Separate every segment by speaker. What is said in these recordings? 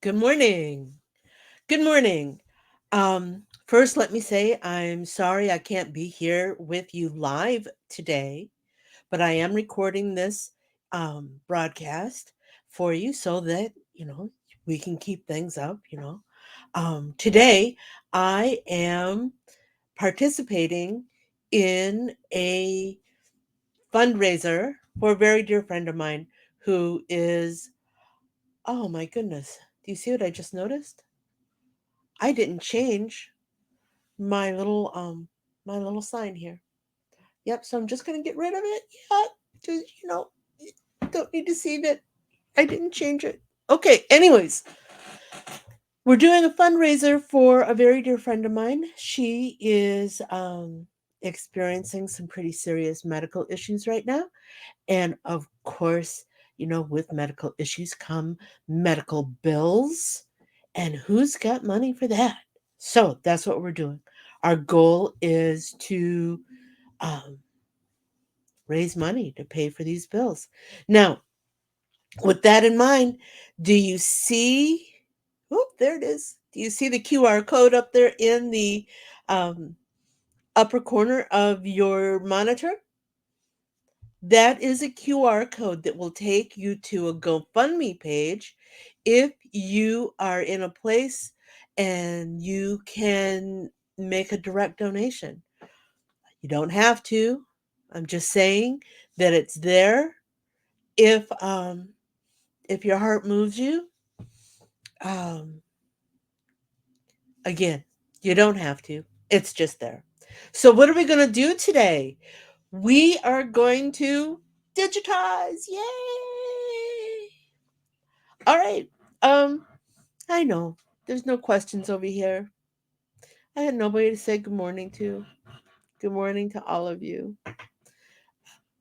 Speaker 1: Good morning. Good morning. First, let me say I'm sorry I can't be here with you live today, but I am recording this broadcast for you so that, we can keep things up. Today, I am participating in a fundraiser for a very dear friend of mine who is, oh my goodness, do you see what I just noticed? I didn't change my little sign here. Yep, so I'm just gonna get rid of it. Yeah, just don't need to see that I didn't change it. Okay, anyways, we're doing a fundraiser for a very dear friend of mine. She is experiencing some pretty serious medical issues right now. And of course, with medical issues come medical bills. And who's got money for that? So that's what we're doing. Our goal is to um, raise money to pay for these bills. Now, with that in mind, do you see? Oh, there it is. Do you see the QR code up there in the um, upper corner of your monitor? That is a QR code that will take you to a GoFundMe page if you are in a place and you can make a direct donation. You don't have to. I'm just saying that it's there if your heart moves you. Um Again, you don't have to. It's just there. So what are we going to do today? We are going to digitize. Yay! All right. Um, I know there's no questions over here. I had nobody to say good morning to. Good morning to all of you.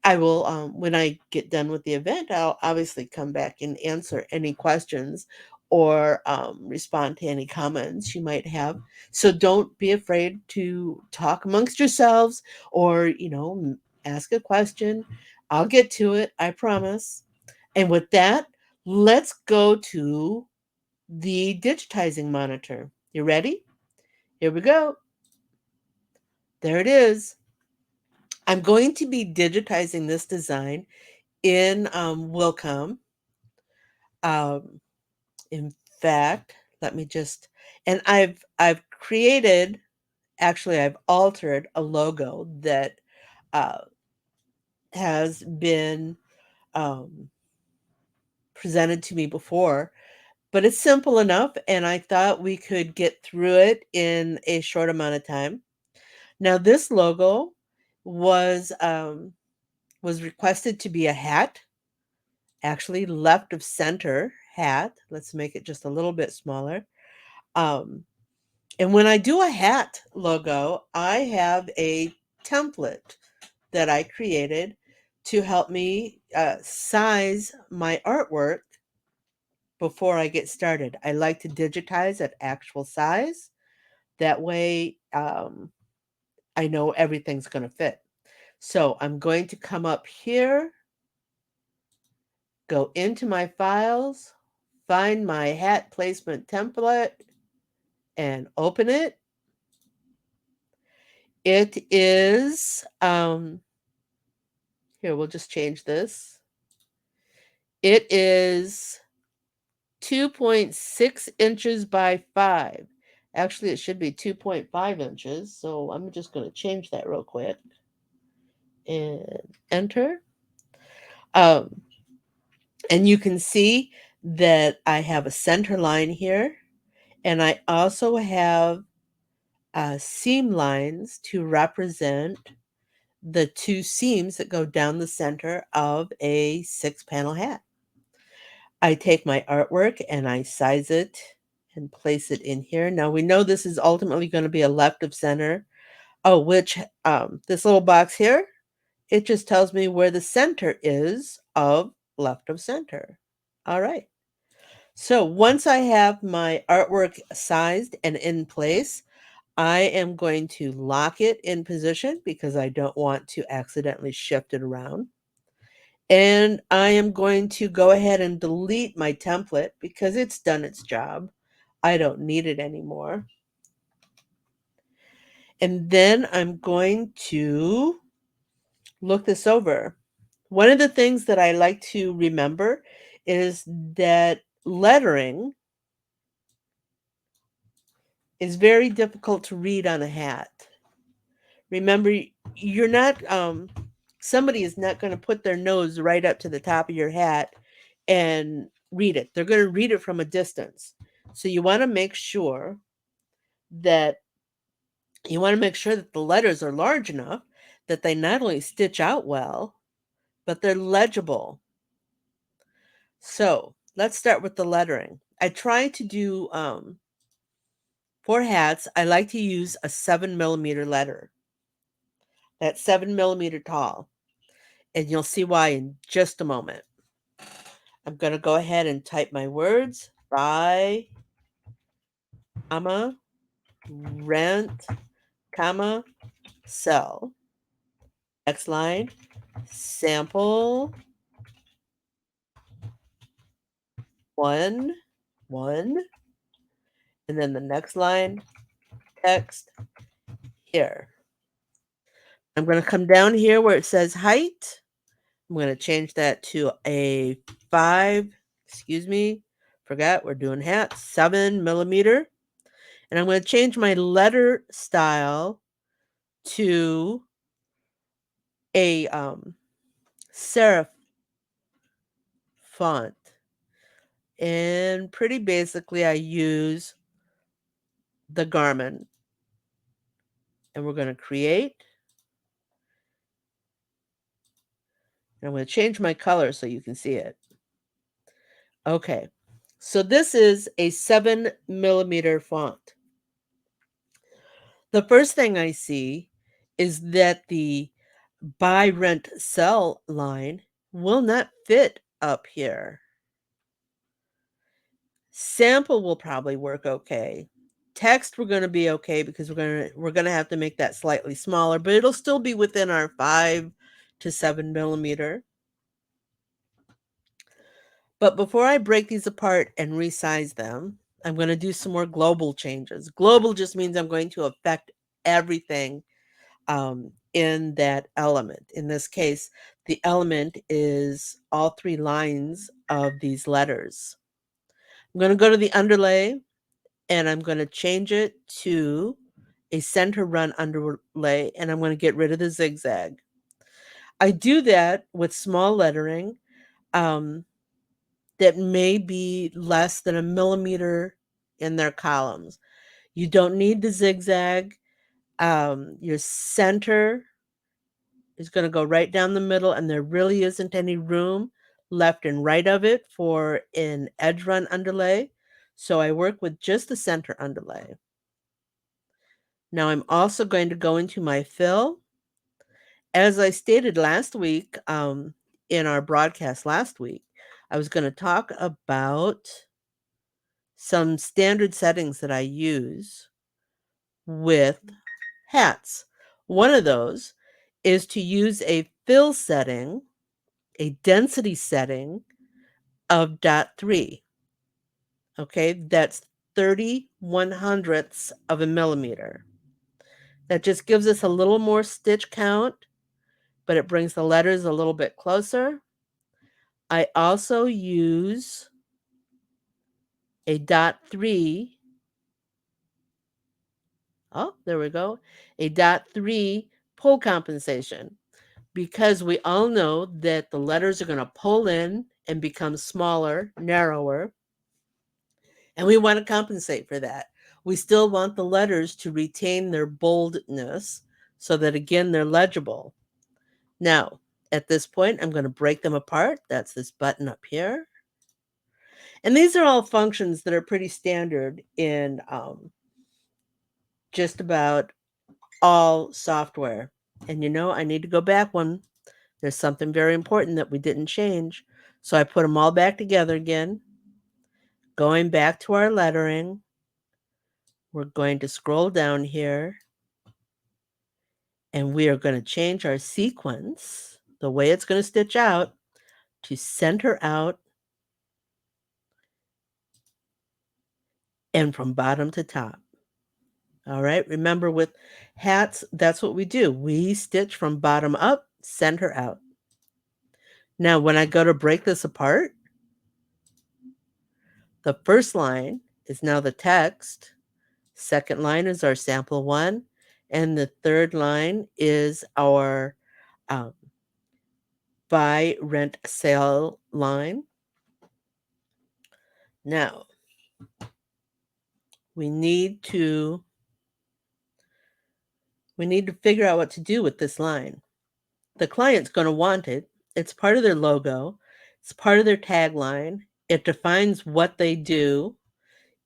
Speaker 1: I will, when I get done with the event, I'll obviously come back and answer any questions or respond to any comments you might have. So don't be afraid to talk amongst yourselves or, ask a question. I'll get to it, I promise. And with that, let's go to the digitizing monitor. You ready? Here we go. There it is. I'm going to be digitizing this design in Wilcom. Um, in fact, let me just and I've created actually I've altered a logo that uh, has been um, presented to me before, but it's simple enough, and I thought we could get through it in a short amount of time. Now, this logo was um, was requested to be a hat, actually left of center hat. Let's make it just a little bit smaller. Um, and when I do a hat logo, I have a template that I created to help me size my artwork before I get started. I like to digitize at actual size. That way, I know everything's going to fit. So I'm going to come up here, go into my files, find my hat placement template, and open it. It is, here, we'll just change this. It is 2.6 inches by 5. Actually, it should be 2.5 inches. So I'm just going to change that real quick and enter. Um, and you can see that I have a center line here. And I also have seam lines to represent the two seams that go down the center of a 6-panel hat. I take my artwork and I size it and place it in here. Now we know this is ultimately going to be a left of center. Oh, which this little box here, it just tells me where the center is of left of center. All right. So once I have my artwork sized and in place, I am going to lock it in position because I don't want to accidentally shift it around. And I am going to go ahead and delete my template because it's done its job. I don't need it anymore. And then I'm going to look this over. One of the things that I like to remember is that lettering is very difficult to read on a hat. Remember, you're not, somebody is not going to put their nose right up to the top of your hat and read it. They're going to read it from a distance. So you want to make sure that the letters are large enough that they not only stitch out well, but they're legible. So let's start with the lettering. I try to do, for hats, I like to use a 7mm letter. That's 7mm tall. And you'll see why in just a moment. I'm going to go ahead and type my words. Buy, comma, rent, comma, sell. Next line, sample, one, and then the next line, text, here. I'm going to come down here where it says height. I'm going to change that to a 5, excuse me, forgot we're doing hats, 7mm. And I'm going to change my letter style to a serif font. And pretty basically, I use the garment. And we're going to create. And I'm going to change my color so you can see it. Okay. So this is a 7mm font. The first thing I see is that the buy, rent, sell line will not fit up here. Sample will probably work okay. Text we're going to be okay because we're going to have to make that slightly smaller, but it'll still be within our 5 to 7mm. But before I break these apart and resize them, I'm going to do some more global changes. Global just means I'm going to affect everything in that element. In this case, the element is all 3 lines of these letters. I'm going to go to the underlay and I'm going to change it to a center run underlay, and I'm going to get rid of the zigzag. I do that with small lettering that may be less than 1mm in their columns. You don't need the zigzag. Your center is going to go right down the middle, and there really isn't any room left and right of it for an edge run underlay. So I work with just the center underlay. Now I'm also going to go into my fill. As I stated last week, in our broadcast last week, I was going to talk about some standard settings that I use with hats. One of those is to use a fill setting, a density setting of .3. Okay, that's 30/100ths of a millimeter. That just gives us a little more stitch count, but it brings the letters a little bit closer. I also use a .3. Oh, there we go. A .3 pull compensation, because we all know that the letters are going to pull in and become smaller, narrower, and we want to compensate for that. We still want the letters to retain their boldness so that, again, they're legible. Now, at this point, I'm going to break them apart. That's this button up here. And these are all functions that are pretty standard in just about all software. And I need to go back one. There's something very important that we didn't change. So I put them all back together again. Going back to our lettering, we're going to scroll down here. And we are going to change our sequence, the way it's going to stitch out, to center out and from bottom to top. All right, remember with hats, that's what we do. We stitch from bottom up, center out. Now, when I go to break this apart, the first line is now the text. Second line is our sample one. And the third line is our um, buy, rent, sale line. Now, we need to figure out what to do with this line. The client's going to want it. It's part of their logo. It's part of their tagline. It defines what they do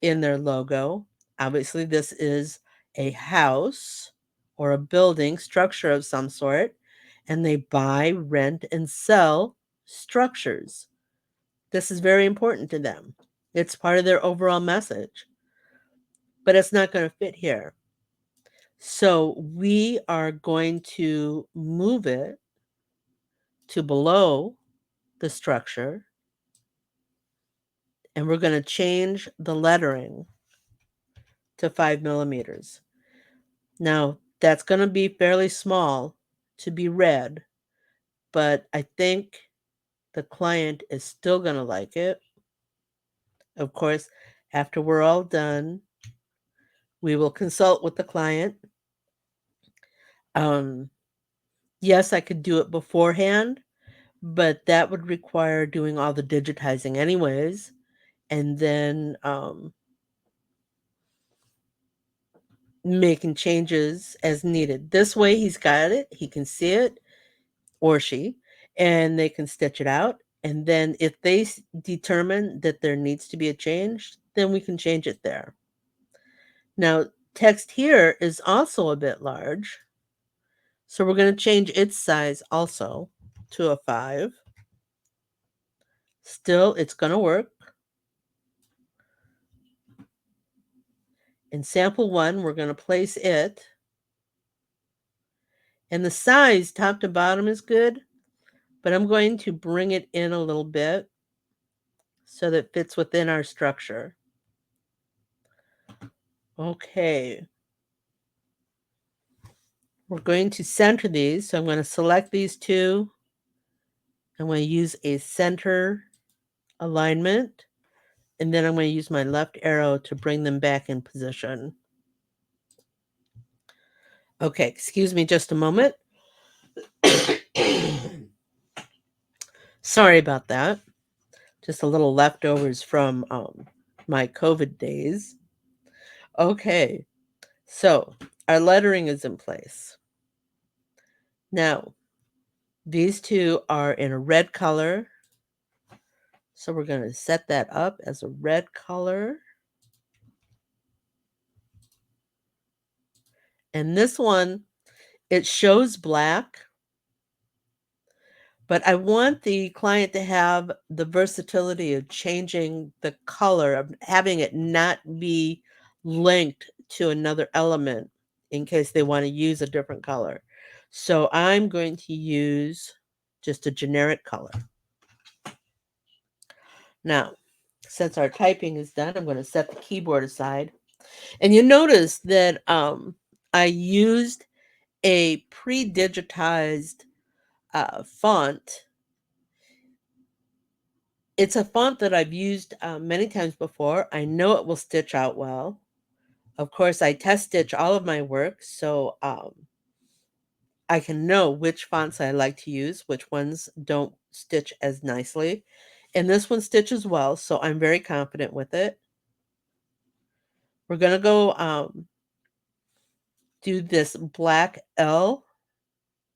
Speaker 1: in their logo. Obviously, this is a house or a building structure of some sort, and they buy, rent, and sell structures. This is very important to them. It's part of their overall message, but it's not going to fit here. So we are going to move it to below the structure, and we're going to change the lettering to 5 millimeters. Now, that's going to be fairly small to be read, but I think the client is still going to like it. Of course, after we're all done, we will consult with the client. Yes, I could do it beforehand, but that would require doing all the digitizing anyways, and then making changes as needed. This way he's got it, he can see it, or she, and they can stitch it out. And then if they determine that there needs to be a change, then we can change it there. Now, text here is also a bit large, so we're going to change its size also to a 5. Still, it's going to work. In sample 1, we're going to place it. And the size, top to bottom, is good, but I'm going to bring it in a little bit so that it fits within our structure. Okay. We're going to center these, so I'm going to select these two. I'm going to use a center alignment, and then I'm going to use my left arrow to bring them back in position. Okay, excuse me just a moment. Sorry about that. Just a little leftovers from my COVID days. Okay, so our lettering is in place. Now, these two are in a red color, so we're going to set that up as a red color. And this one, it shows black, but I want the client to have the versatility of changing the color, of having it not be linked to another element in case they want to use a different color. So I'm going to use just a generic color. Now, since our typing is done, I'm going to set the keyboard aside. And you notice that I used a pre-digitized font. It's a font that I've used many times before. I know it will stitch out well. Of course, I test stitch all of my work, so I can know which fonts I like to use, which ones don't stitch as nicely. And this one stitches well, so I'm very confident with it. We're going to go do this black L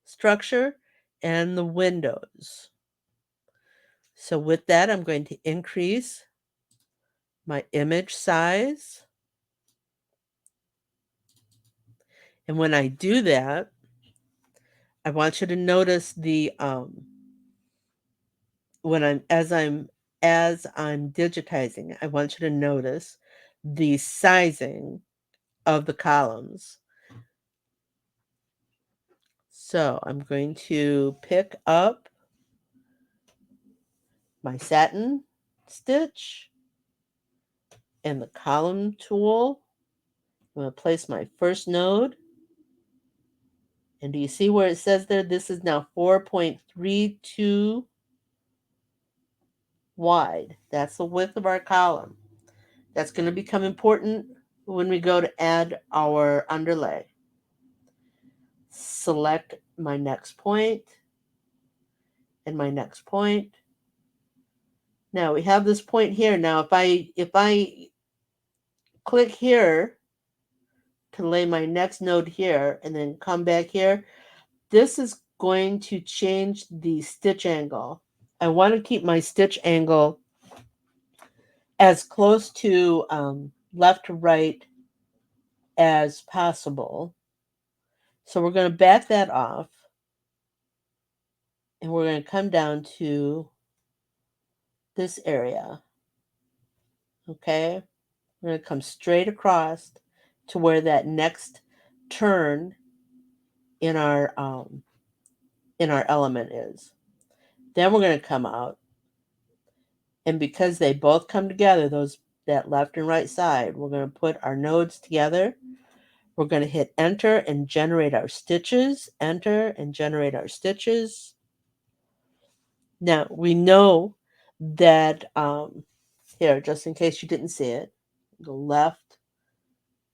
Speaker 1: structure and the windows. So with that, I'm going to increase my image size. And when I do that, I want you to notice the when as I'm digitizing, I want you to notice the sizing of the columns. So I'm going to pick up my satin stitch and the column tool. I'm going to place my first node. And do you see where it says there, this is now 4.32 wide. That's the width of our column. That's going to become important when we go to add our underlay. Select my next point and my next point. Now we have this point here. Now if I click here to lay my next node here and then come back here, this is going to change the stitch angle. I want to keep my stitch angle as close to left to right as possible. So we're going to back that off and we're going to come down to this area. Okay, we're going to come straight across to where that next turn in our element is. Then we're going to come out, and because they both come together, that left and right side, we're going to put our nodes together. We're going to hit enter and generate our stitches. Enter and generate our stitches. Now we know that here, just in case you didn't see it, go left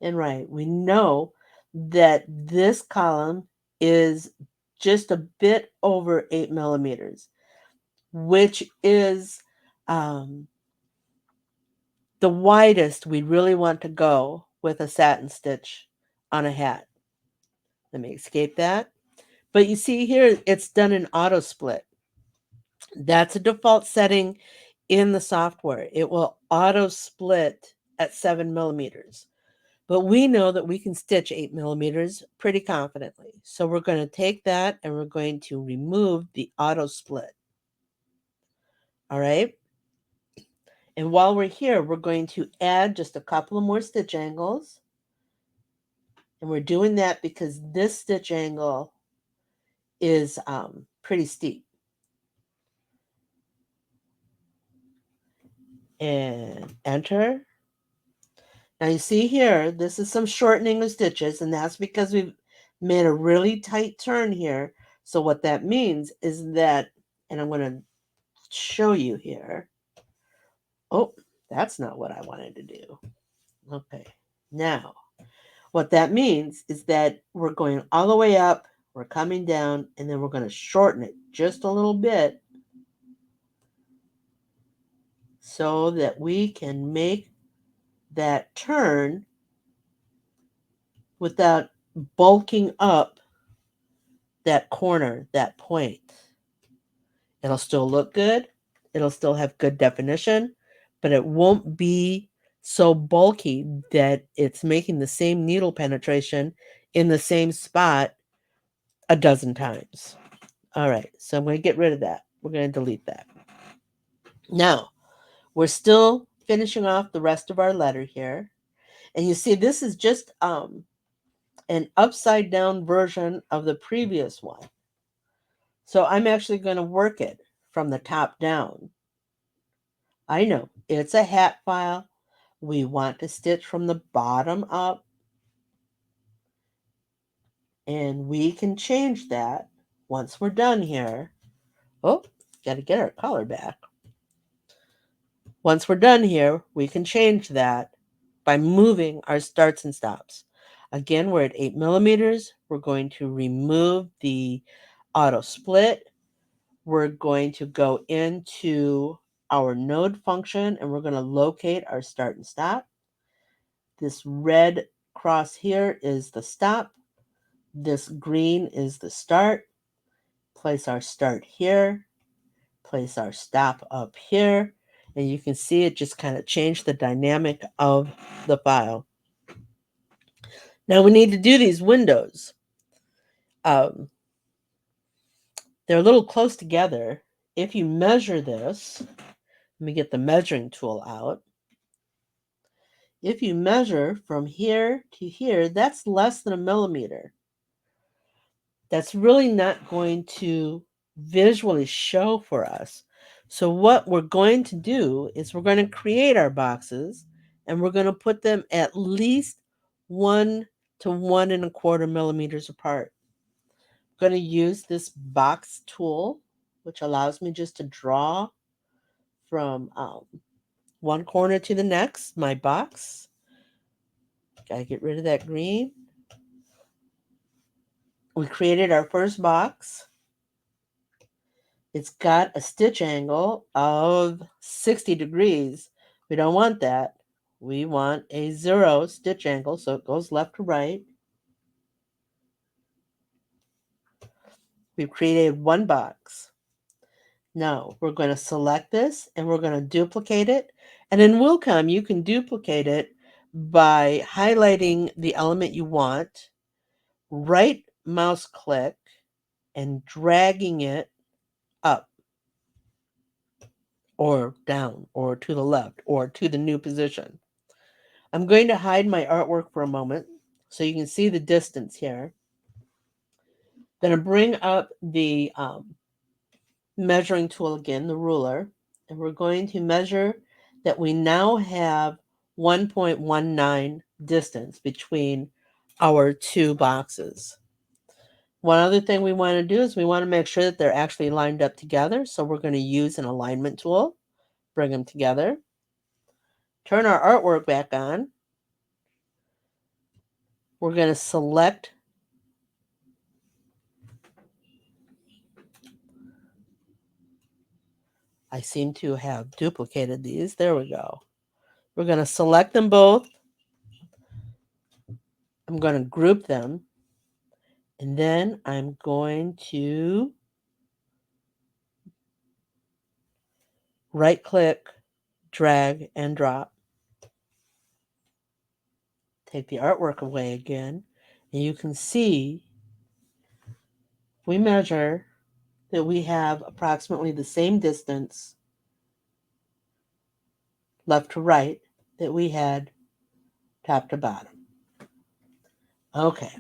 Speaker 1: and right. We know that this column is just a bit over 8 millimeters, which is the widest we really want to go with a satin stitch on a hat. Let me escape that. But you see here, it's done in auto split. That's a default setting in the software. It will auto split at 7 millimeters. But we know that we can stitch 8 millimeters pretty confidently. So we're going to take that and we're going to remove the auto split. All right. And while we're here, we're going to add just a couple of more stitch angles. And we're doing that because this stitch angle is pretty steep. And enter. Now you see here, this is some shortening of stitches, and that's because we've made a really tight turn here. So what that means is that, and I'm going to show you here. Oh, that's not what I wanted to do. Okay, now what that means is that we're going all the way up, we're coming down, and then we're going to shorten it just a little bit so that we can make that turn without bulking up that corner, that point. It'll still look good. It'll still have good definition, but it won't be so bulky that it's making the same needle penetration in the same spot a dozen times. All right, so I'm going to get rid of that. We're going to delete that. Now, we're still finishing off the rest of our letter here. And you see, this is just an upside down version of the previous one. So I'm actually going to work it from the top down. I know it's a hat file. We want to stitch from the bottom up. And we can change that once we're done here. Oh, got to get our color back. Once we're done here, we can change that by moving our starts and stops. Again, we're at 8 millimeters. We're going to remove the auto split. We're going to go into our node function and we're going to locate our start and stop. This red cross here is the stop. This green is the start. Place our start here. Place our stop up here. And you can see it just kind of changed the dynamic of the file. Now we need to do these windows. They're a little close together. If you measure this, let me get the measuring tool out. If you measure from here to here, that's less than a millimeter. That's really not going to visually show for us. So what we're going to do is we're going to create our boxes and we're going to put them at least 1 to 1.25 millimeters apart. I'm going to use this box tool, which allows me just to draw from one corner to the next, my box. Gotta get rid of that green. We created our first box. It's got a stitch angle of 60 degrees. We don't want that. We want a 0 stitch angle, so it goes left to right. We've created one box. Now we're going to select this and we're going to duplicate it. And in Wilcom, you can duplicate it by highlighting the element you want, right mouse click, and dragging it up or down or to the left or to the new position. I'm going to hide my artwork for a moment so you can see the distance here. Going to bring up the measuring tool again, the ruler, and we're going to measure that we now have 1.19 distance between our two boxes. One other thing we want to do is we want to make sure that they're actually lined up together. So we're going to use an alignment tool, bring them together, turn our artwork back on. We're going to select I seem to have duplicated these. There we go. We're going to select them both. I'm going to group them. And then I'm going to right click, drag, and drop. Take the artwork away again. And you can see we measure that we have approximately the same distance left to right that we had top to bottom. Okay.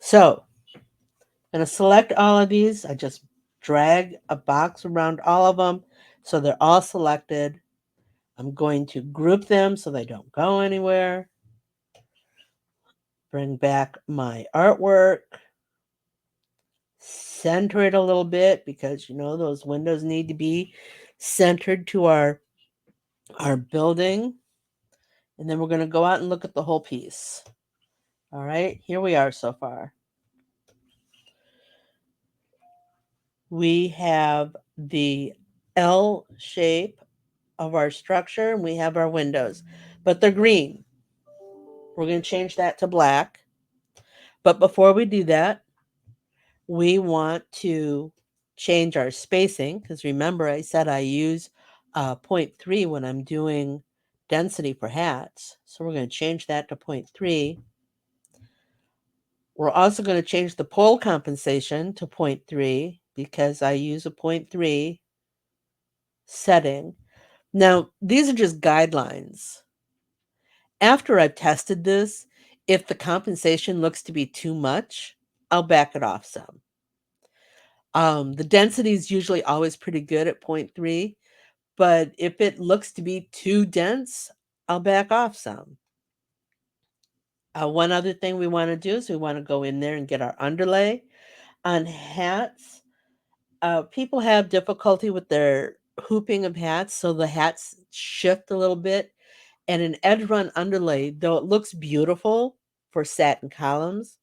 Speaker 1: So I'm going to select all of these. I just drag a box around all of them so they're all selected. I'm going to group them so they don't go anywhere. Bring back my artwork. Center it a little bit because, you know, those windows need to be centered to our building. And then we're going to go out and look at the whole piece. All right, here we are so far. We have the L shape of our structure and we have our windows, but they're green. We're going to change that to black. But before we do that, we want to change our spacing because remember I said I use 0.3 when I'm doing density for hats. So we're going to change that to 0.3. We're also going to change the pole compensation to 0.3 because I use a 0.3 setting. Now, these are just guidelines. After I've tested this, if the compensation looks to be too much, I'll back it off some. The density is usually always pretty good at 0.3, but if it looks to be too dense, I'll back off some. One other thing we want to do is we want to go in there and get our underlay. On hats, people have difficulty with their hooping of hats, so the hats shift a little bit. And an edge run underlay, though it looks beautiful for satin columns,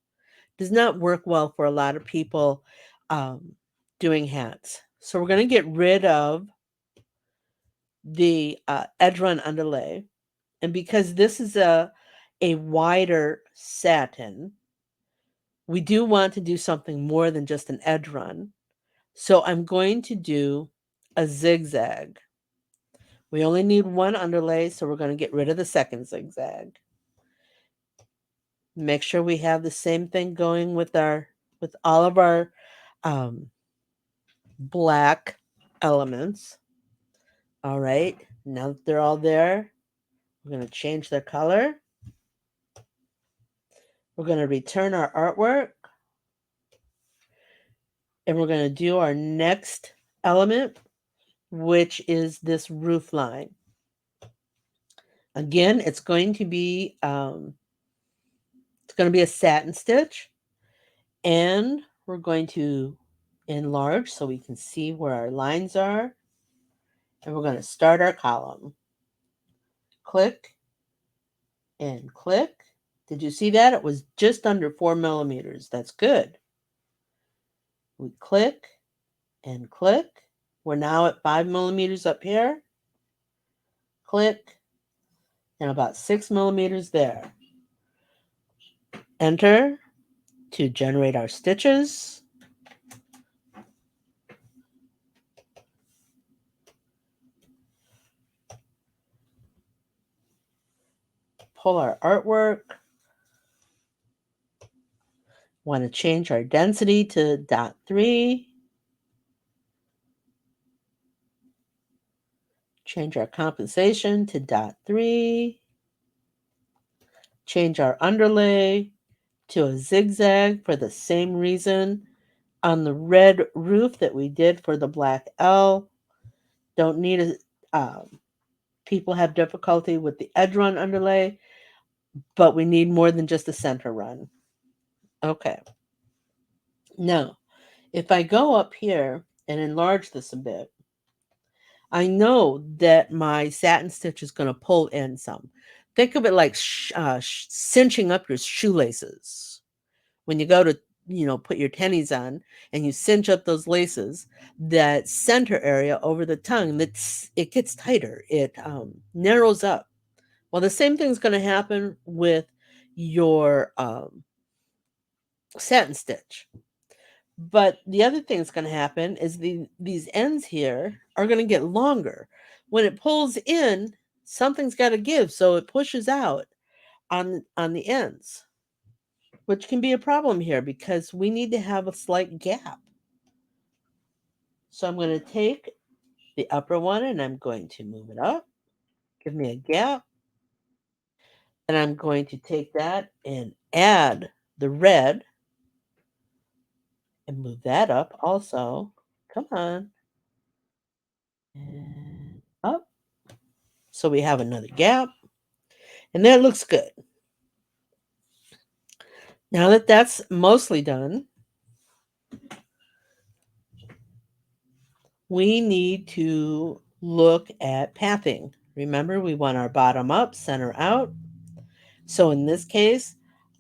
Speaker 1: does not work well for a lot of people doing hats. So we're going to get rid of the edge run underlay. And because this is a wider satin, we do want to do something more than just an edge run. So I'm going to do a zigzag. We only need one underlay, so we're going to get rid of the second zigzag. Make sure we have the same thing going with all of our black elements. All right, now that they're all there, we're going to change their color. We're going to return our artwork. And we're going to do our next element. which is this roof line. Again, it's going to be a satin stitch, and we're going to enlarge so we can see where our lines are, and we're going to start our column. Click and click. Did you see that? It was just under 4 millimeters. That's good. We click and click. We're now at 5 millimeters up here. Click, and about 6 millimeters there. Enter to generate our stitches. Pull our artwork. Want to change our density to 0.3. Change our compensation to 0.3. Change our underlay to a zigzag for the same reason on the red roof that we did for the black L. Don't need people have difficulty with the edge run underlay, but we need more than just a center run. Okay. Now, if I go up here and enlarge this a bit, I know that my satin stitch is going to pull in some. Think of it like cinching up your shoelaces. When you go to, put your tennies on and you cinch up those laces, that center area over the tongue, it gets tighter. It narrows up. Well, the same thing's going to happen with your satin stitch. But the other thing that's going to happen is these ends here are going to get longer. When it pulls in, something's got to give, so it pushes out on the ends, which can be a problem here because we need to have a slight gap. So I'm going to take the upper one and I'm going to move it up. Give me a gap. And I'm going to take that and add the red and move that up also. Come on. And up. So we have another gap. And that looks good. Now that that's mostly done, we need to look at pathing. Remember, we want our bottom up, center out. So in this case,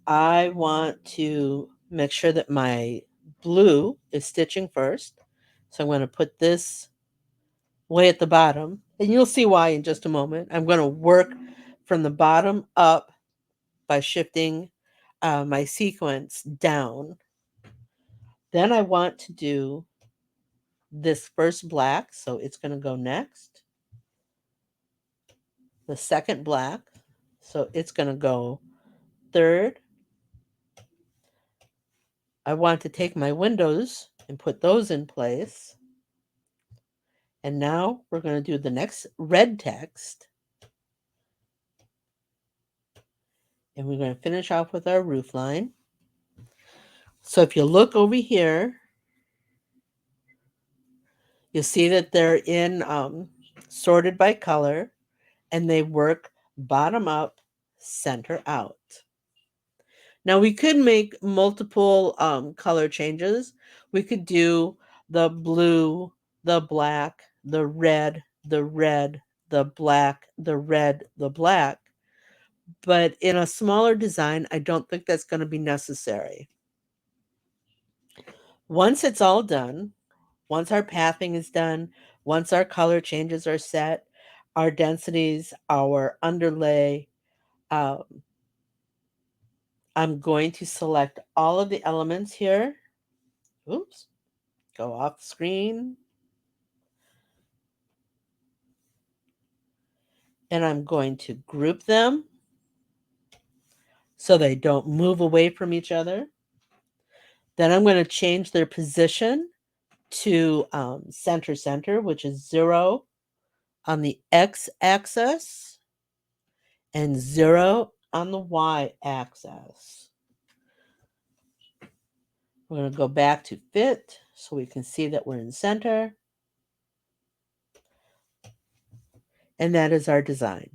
Speaker 1: I want to make sure that my blue is stitching first. So I'm going to put this way at the bottom, and you'll see why in just a moment. I'm going to work from the bottom up by shifting my sequence down. Then I want to do this first black, so it's going to go next. The second black, so it's going to go third. I want to take my windows and put those in place. And now we're going to do the next red text. And we're going to finish off with our roof line. So if you look over here, you'll see that they're in sorted by color, and they work bottom up, center out. Now we could make multiple color changes. We could do the blue, the black, the red, the red, the black, the red, the black. But in a smaller design, I don't think that's going to be necessary. Once it's all done, once our pathing is done, once our color changes are set, our densities, our underlay, um, I'm going to select all of the elements here. Oops, go off the screen. And I'm going to group them so they don't move away from each other. Then I'm going to change their position to center, which is 0 on the x-axis and 0 on the y-axis. We're going to go back to fit so we can see that we're in center. And that is our design.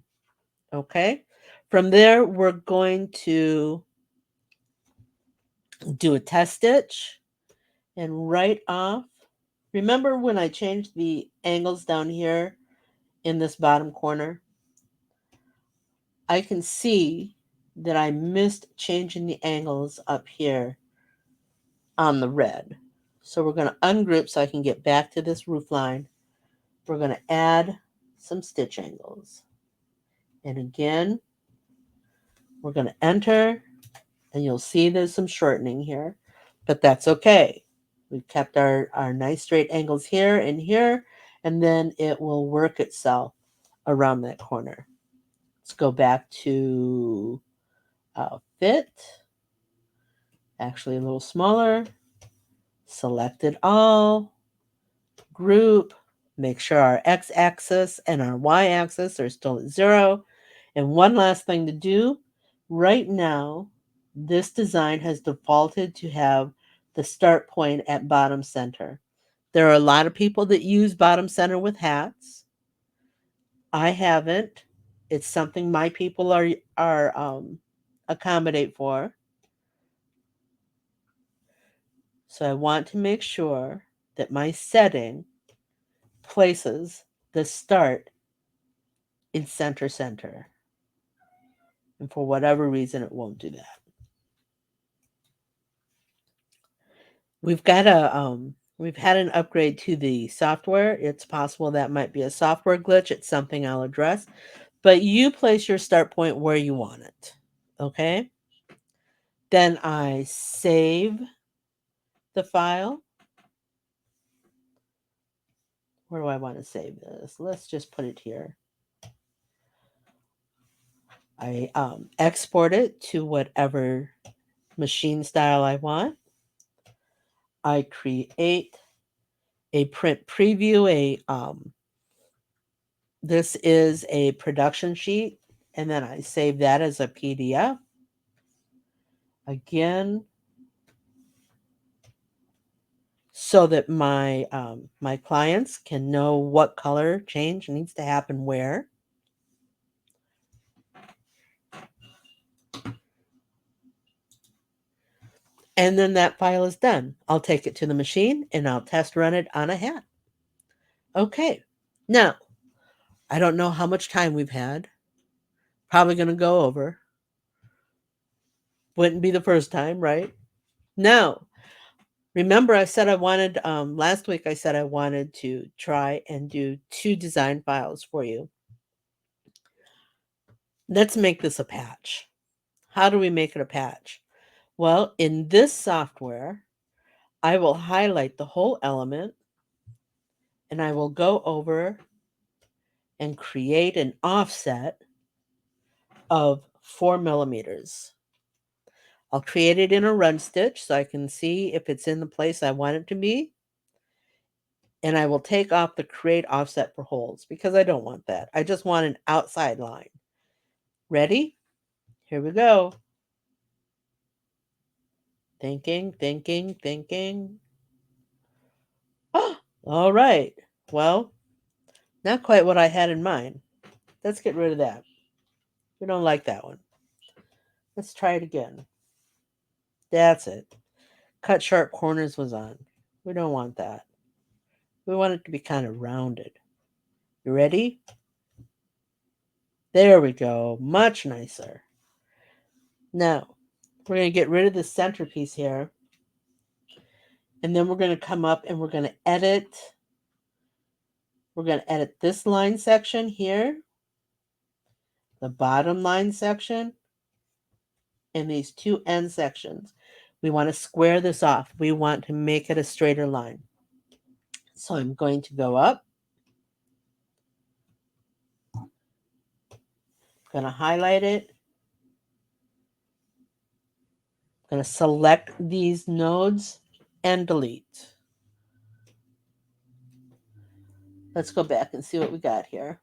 Speaker 1: Okay. From there, we're going to do a test stitch and right off. Remember when I changed the angles down here in this bottom corner? I can see that I missed changing the angles up here on the red. So we're going to ungroup so I can get back to this roof line. We're going to add some stitch angles. And again, we're going to enter, and you'll see there's some shortening here, but that's okay. We've kept our nice straight angles here and here, and then it will work itself around that corner. Let's go back to fit, actually a little smaller, select it all, group, make sure our x-axis and our y-axis are still at 0. And one last thing to do, right now, this design has defaulted to have the start point at bottom center. There are a lot of people that use bottom center with hats. I haven't. It's something my people are accommodate for. So I want to make sure that my setting places the start in center. And for whatever reason, it won't do that. We've got we've had an upgrade to the software. It's possible that might be a software glitch. It's something I'll address. But you place your start point where you want it. Okay? Then I save the file. Where do I want to save this? Let's just put it here. I export it to whatever machine style I want. I create a print preview, this is a production sheet, and then I save that as a PDF. Again, so that my clients can know what color change needs to happen where. And then that file is done. I'll take it to the machine and I'll test run it on a hat. Okay. Now, I don't know how much time we've had. Probably going to go over. Wouldn't be the first time, right? Now, remember I said I wanted, last week I said I wanted to try and do 2 design files for you. Let's make this a patch. How do we make it a patch? Well, in this software, I will highlight the whole element and I will go over and create an offset of 4 millimeters. I'll create it in a run stitch so I can see if it's in the place I want it to be. And I will take off the create offset for holes because I don't want that. I just want an outside line. Ready? Here we go. Thinking. Oh, all right. Well, not quite what I had in mind. Let's get rid of that. We don't like that one. Let's try it again. That's it. Cut sharp corners was on. We don't want that. We want it to be kind of rounded. You ready? There we go. Much nicer. Now, we're going to get rid of the centerpiece here. And then we're going to come up and we're going to edit. We're going to edit this line section here, the bottom line section, and these 2 end sections. We want to square this off. We want to make it a straighter line. So I'm going to go up. I'm going to highlight it. I'm going to select these nodes and delete. Let's go back and see what we got here.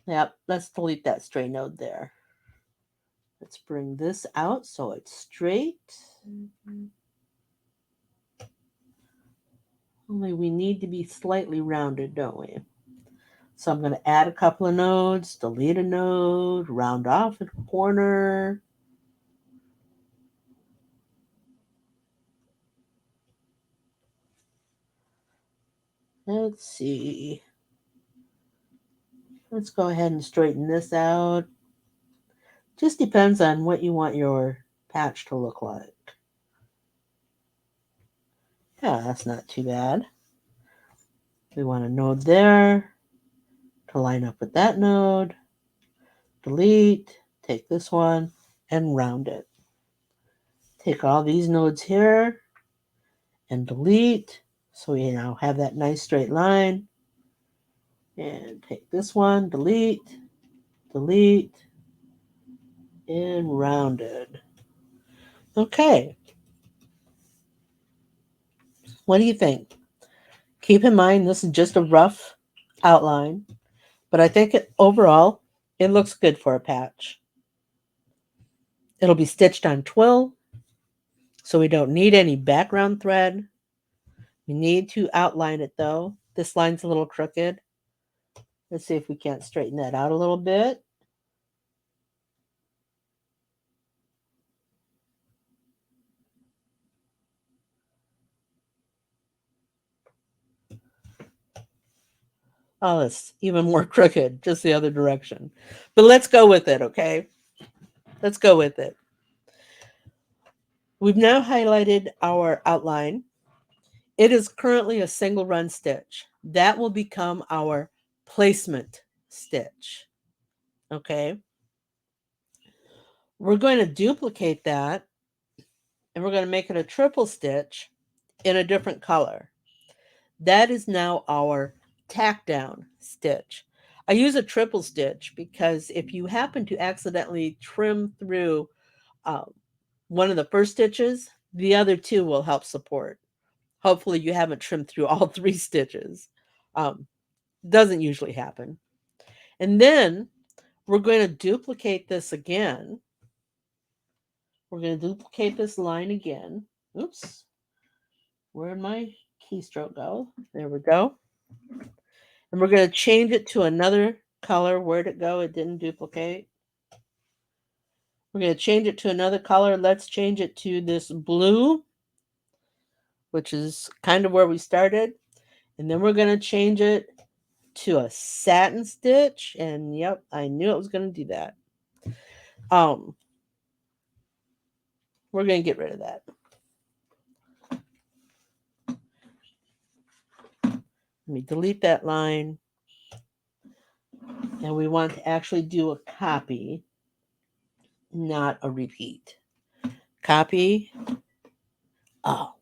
Speaker 1: Yep, let's delete that stray node there. Let's bring this out so it's straight. Only we need to be slightly rounded, don't we? So I'm going to add a couple of nodes, delete a node, round off a corner. Let's see. Let's go ahead and straighten this out. Just depends on what you want your patch to look like. Yeah, that's not too bad. We want a node there to line up with that node. Delete, take this one and round it. Take all these nodes here and delete. So we now have that nice straight line. And take this one, delete, delete, and rounded. Okay. What do you think? Keep in mind this is just a rough outline, but I think overall it looks good for a patch. It'll be stitched on twill, so we don't need any background thread. We need to outline it though. This line's a little crooked. Let's see if we can't straighten that out a little bit. Oh, it's even more crooked, just the other direction. But let's go with it, okay? Let's go with it. We've now highlighted our outline. It is currently a single run stitch. That will become our placement stitch, okay? We're going to duplicate that, and we're going to make it a triple stitch in a different color. That is now our tack down stitch. I use a triple stitch because if you happen to accidentally trim through one of the first stitches, the other two will help support. Hopefully you haven't trimmed through all 3 stitches. Doesn't usually happen. And then we're going to duplicate this again. We're going to duplicate this line again. Oops. Where'd my keystroke go? There we go. And we're going to change it to another color. Where'd it go? It didn't duplicate. We're going to change it to another color. Let's change it to this blue, which is kind of where we started. And then we're going to change it to a satin stitch. And yep, I knew it was going to do that. We're going to get rid of that. Let me delete that line. And we want to actually do a copy, not a repeat. Copy. Oh.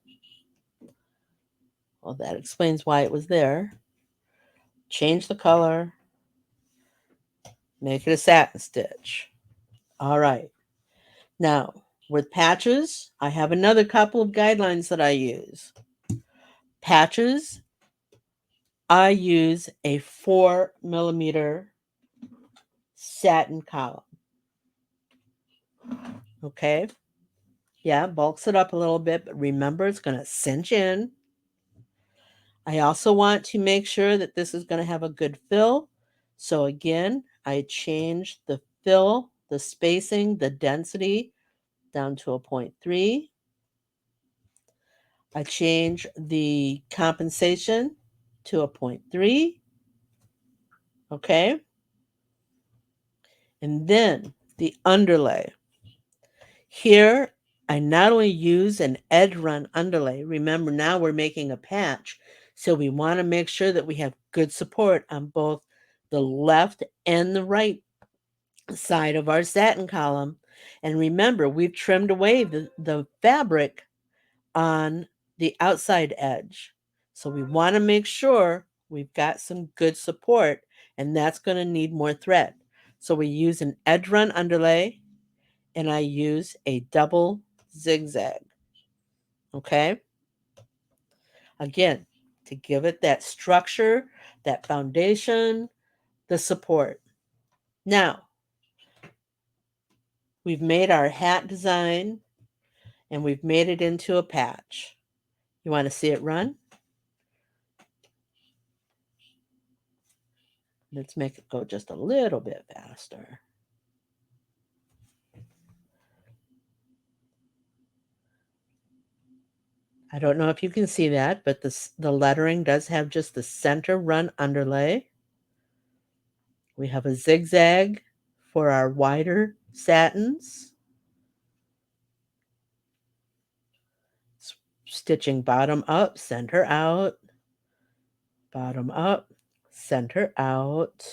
Speaker 1: Well, that explains why it was there. Change the color. Make it a satin stitch. All right. Now, with patches, I have another couple of guidelines that I use. Patches, I use a 4mm satin column. Okay? Yeah, bulks it up a little bit, but remember it's going to cinch in. I also want to make sure that this is going to have a good fill. So again, I change the fill, the spacing, the density down to a 0.3. I change the compensation to a 0.3. Okay. And then the underlay. Here, I not only use an edge run underlay. Remember, now we're making a patch. So we want to make sure that we have good support on both the left and the right side of our satin column. And remember, we've trimmed away the fabric on the outside edge. So we want to make sure we've got some good support, and that's going to need more thread. So we use an edge run underlay, and I use a double zigzag. Okay? Again, to give it that structure, that foundation, the support. Now, we've made our hat design, and we've made it into a patch. You want to see it run? Let's make it go just a little bit faster. I don't know if you can see that, but the lettering does have just the center run underlay. We have a zigzag for our wider satins. Stitching bottom up, center out, bottom up, center out.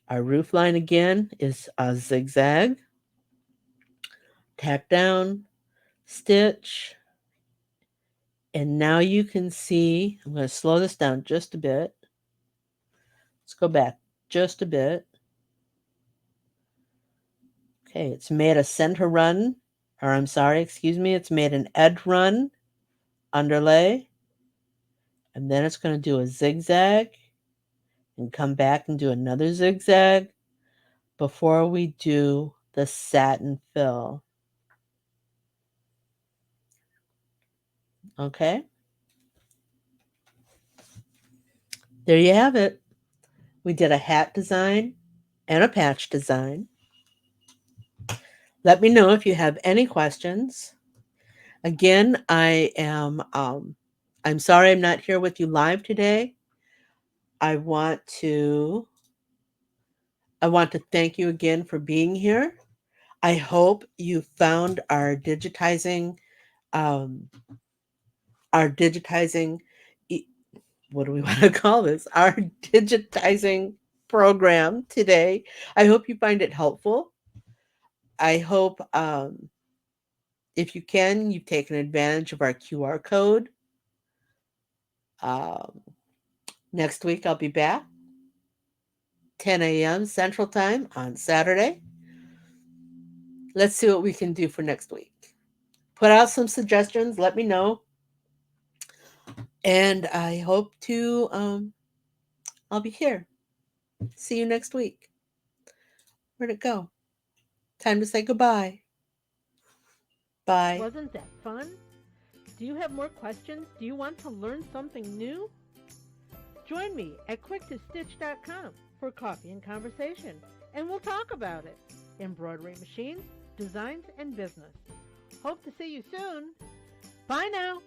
Speaker 1: Our roof line again is a zigzag. Tack down, stitch, and now you can see, I'm going to slow this down just a bit. Let's go back just a bit. Okay, it's made a center run, or I'm sorry, excuse me, it's made an edge run, underlay, and then it's going to do a zigzag and come back and do another zigzag before we do the satin fill. Okay? There you have it. We did a hat design and a patch design. Let me know if you have any questions. Again, I'm sorry I'm not here with you live today. I want to thank you again for being here. I hope you found our digitizing um, our digitizing what do we want to call this? Our digitizing program today. I hope you find it helpful. I hope if you can, you've taken advantage of our QR code. Um, Next week, I'll be back, 10 a.m. Central Time on Saturday. Let's see what we can do for next week. Put out some suggestions. Let me know. And I hope to, I'll be here. See you next week. Where'd it go? Time to say goodbye. Bye.
Speaker 2: Wasn't that fun? Do you have more questions? Do you want to learn something new? Join me at quicktostitch.com for coffee and conversation, and we'll talk about it. Embroidery machines, designs, and business. Hope to see you soon. Bye now.